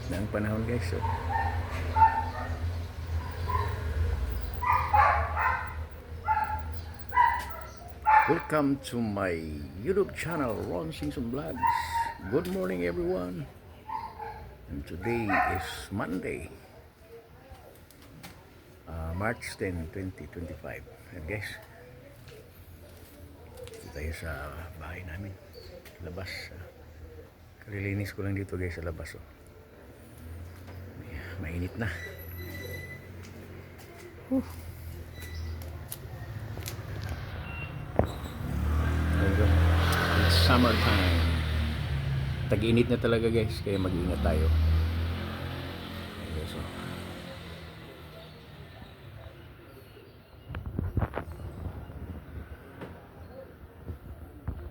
na ang panahon guys. So, welcome to my YouTube channel, Ron Singson Vlogs. Good morning everyone. And today is Monday, March 10, 2025. And guys, dito tayo sa bahay namin. Labas. Kalilinis ko lang dito guys sa labas. Oh. Mainit na. It's summertime. Tag-init na talaga guys, kaya mag-ingat tayo.